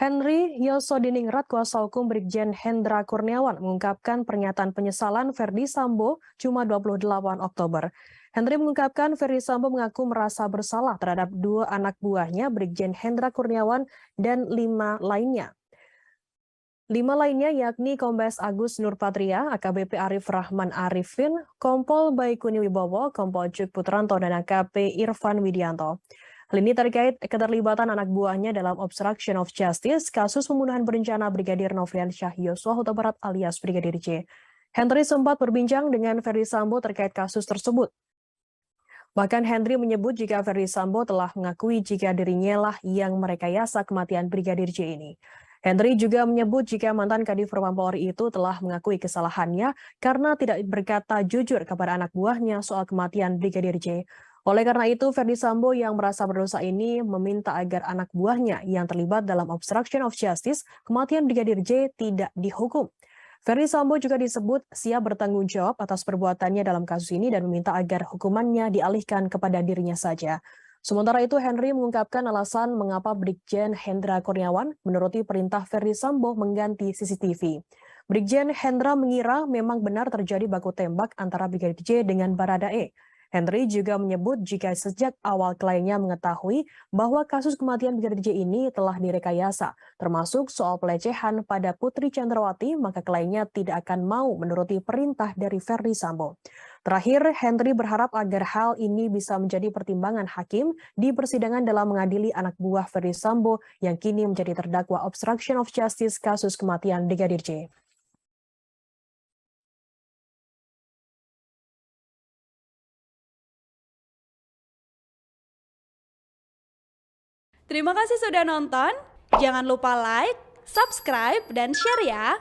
Henry Yosodiningrat, kuasa hukum Brigjen Hendra Kurniawan, mengungkapkan pernyataan penyesalan Verdi Sambo Jumat 28 Oktober. Henry mengungkapkan Verdi Sambo mengaku merasa bersalah terhadap 2 anak buahnya, Brigjen Hendra Kurniawan dan 5 lainnya. 5 lainnya yakni Kombes Agus Nurpatria, AKBP Arif Rahman Arifin, Kompol Baikuni Wibowo, Kompol Cuk Putranto, dan AKP Irfan Widianto. Hal ini terkait keterlibatan anak buahnya dalam obstruction of justice kasus pembunuhan berencana Brigadir Nofriansyah Yosua Huta Barat alias Brigadir J. Henry sempat berbincang dengan Verdi Sambo terkait kasus tersebut. Bahkan Henry menyebut jika Verdi Sambo telah mengakui jika dirinya lah yang merekayasa kematian Brigadir J ini. Henry juga menyebut jika mantan Kadif Propam Polri itu telah mengakui kesalahannya karena tidak berkata jujur kepada anak buahnya soal kematian Brigadir J. Oleh karena itu, Verdi Sambo yang merasa berdosa ini meminta agar anak buahnya yang terlibat dalam obstruction of justice kematian Brigadir J tidak dihukum. Verdi Sambo juga disebut siap bertanggung jawab atas perbuatannya dalam kasus ini dan meminta agar hukumannya dialihkan kepada dirinya saja. Sementara itu, Henry mengungkapkan alasan mengapa Brigjen Hendra Kurniawan menuruti perintah Verdi Sambo mengganti CCTV. Brigjen Hendra mengira memang benar terjadi baku tembak antara Brigadir J dengan Baradae. Henry juga menyebut jika sejak awal kliennya mengetahui bahwa kasus kematian Brigadir J ini telah direkayasa, termasuk soal pelecehan pada Putri Chandrawati, maka kliennya tidak akan mau menuruti perintah dari Verdi Sambo. Terakhir, Henry berharap agar hal ini bisa menjadi pertimbangan hakim di persidangan dalam mengadili anak buah Verdi Sambo yang kini menjadi terdakwa obstruction of justice kasus kematian Brigadir J. Terima kasih sudah nonton. Jangan lupa like, subscribe, dan share ya.